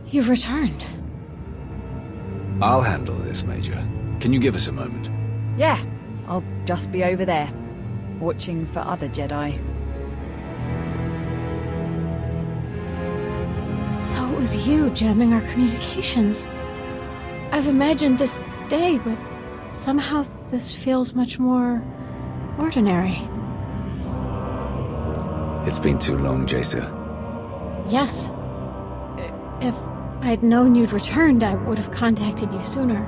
You've returned. I'll handle this, Major. Can you give us a moment? Yeah, I'll just be over there, watching for other Jedi. So it was you jamming our communications. I've imagined this day, but somehow this feels much more ordinary. It's been too long, Jaesa. Yes. If I'd known you'd returned, I would have contacted you sooner.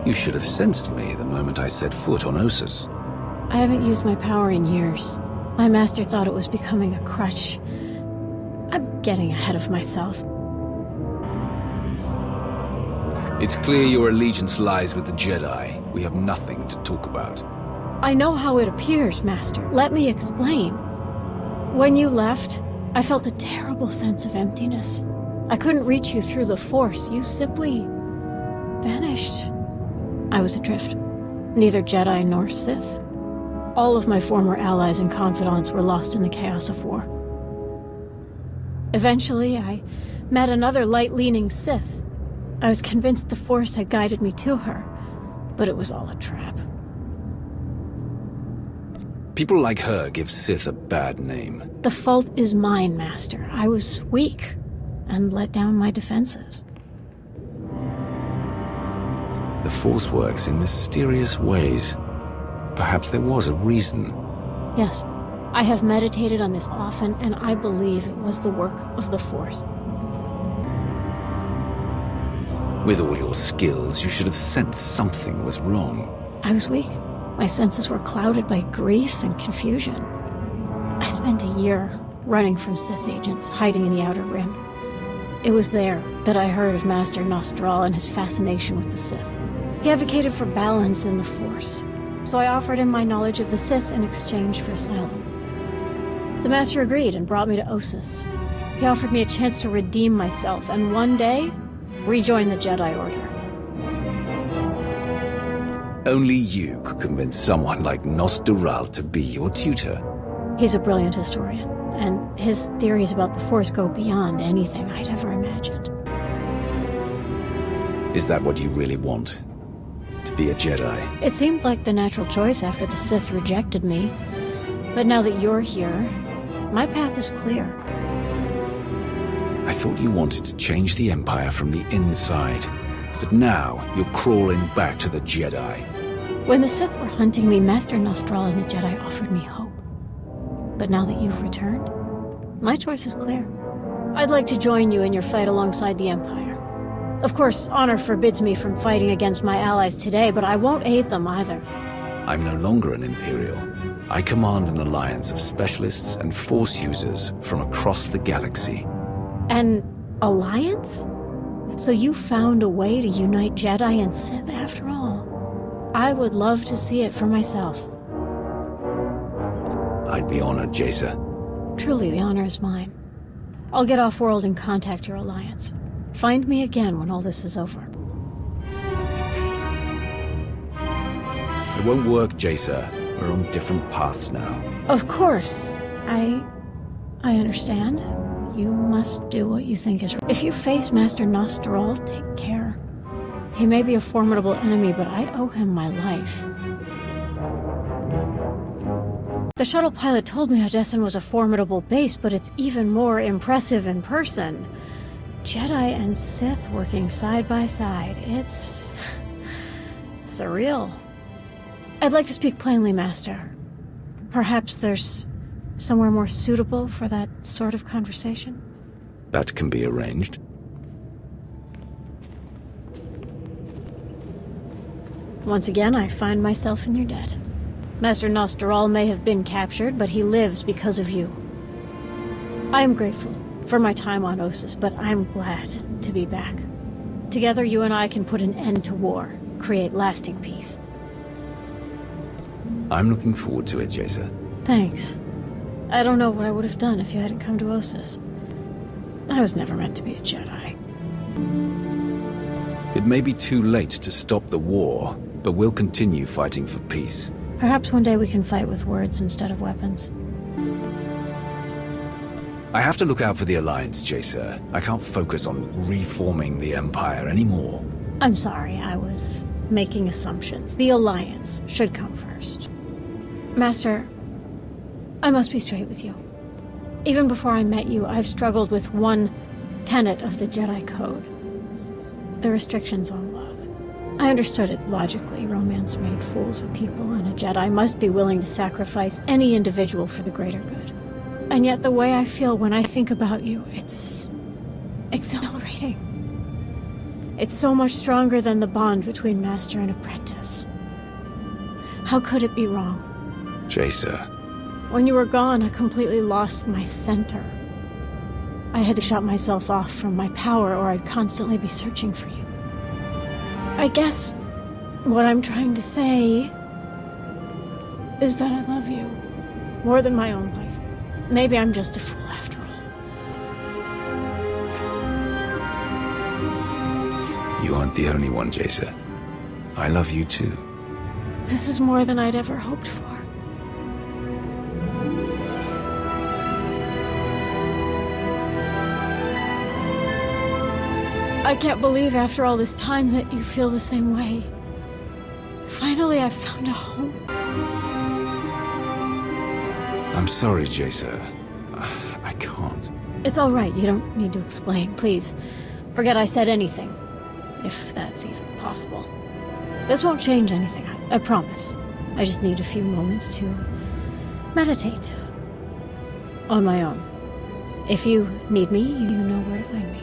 You should have sensed me the moment I set foot on Ossus. I haven't used my power in years. My master thought it was becoming a crutch. I'm getting ahead of myself. It's clear your allegiance lies with the Jedi. We have nothing to talk about. I know how it appears, Master. Let me explain. When you left, I felt a terrible sense of emptiness. I couldn't reach you through the Force. You simply vanished. I was adrift. Neither Jedi nor Sith. All of my former allies and confidants were lost in the chaos of war. Eventually, I met another light-leaning Sith. I was convinced the Force had guided me to her, but it was all a trap. People like her give Sith a bad name. The fault is mine, Master. I was weak and let down my defenses. The Force works in mysterious ways. Perhaps there was a reason. Yes, I have meditated on this often, and I believe it was the work of the Force. With all your skills, you should have sensed something was wrong. I was weak. My senses were clouded by grief and confusion. I spent a year running from Sith agents, hiding in the Outer Rim. It was there that I heard of Master Nostral and his fascination with the Sith. He advocated for balance in the Force, so I offered him my knowledge of the Sith in exchange for asylum. The Master agreed and brought me to Ossus. He offered me a chance to redeem myself, and one day, rejoin the Jedi Order. Only you could convince someone like Nostral to be your tutor. He's a brilliant historian, and his theories about the Force go beyond anything I'd ever imagined. Is that what you really want? To be a Jedi? It seemed like the natural choice after the Sith rejected me. But now that you're here, my path is clear. I thought you wanted to change the Empire from the inside. But now, you're crawling back to the Jedi. When the Sith were hunting me, Master Nostral and the Jedi offered me hope. But now that you've returned, my choice is clear. I'd like to join you in your fight alongside the Empire. Of course, honor forbids me from fighting against my allies today, but I won't aid them either. I'm no longer an Imperial. I command an alliance of specialists and Force users from across the galaxy. An alliance? So you found a way to unite Jedi and Sith after all. I would love to see it for myself. I'd be honored, Jaesa. Truly, the honor is mine. I'll get off-world and contact your alliance. Find me again when all this is over. It won't work, Jaesa. We're on different paths now. Of course. I understand. You must do what you think is right. If you face Master Nostral, take care. He may be a formidable enemy, but I owe him my life. The shuttle pilot told me Odessan was a formidable base, but it's even more impressive in person. Jedi and Sith working side by side. It's surreal. I'd like to speak plainly, Master. Perhaps there's somewhere more suitable for that sort of conversation? That can be arranged. Once again, I find myself in your debt. Master Nostral may have been captured, but he lives because of you. I am grateful for my time on Ossus, but I'm glad to be back. Together, you and I can put an end to war, create lasting peace. I'm looking forward to it, Jaesa. Thanks. I don't know what I would have done if you hadn't come to Ossus. I was never meant to be a Jedi. It may be too late to stop the war, but we'll continue fighting for peace. Perhaps one day we can fight with words instead of weapons. I have to look out for the Alliance, Jaesa. I can't focus on reforming the Empire anymore. I'm sorry, I was making assumptions. The Alliance should come first. Master, I must be straight with you. Even before I met you, I've struggled with one tenet of the Jedi Code. The restrictions on love. I understood it logically. Romance made fools of people, and a Jedi must be willing to sacrifice any individual for the greater good. And yet the way I feel when I think about you, it's exhilarating. It's so much stronger than the bond between master and apprentice. How could it be wrong? Jaesa. When you were gone, I completely lost my center. I had to shut myself off from my power, or I'd constantly be searching for you. I guess what I'm trying to say is that I love you more than my own life. Maybe I'm just a fool after all. You aren't the only one, Jaesa. I love you too. This is more than I'd ever hoped for. I can't believe after all this time that you feel the same way. Finally, I've found a home. I'm sorry, Jaesa. I can't. It's all right. You don't need to explain. Please, forget I said anything. If that's even possible. This won't change anything, I promise. I just need a few moments to meditate. On my own. If you need me, you know where to find me.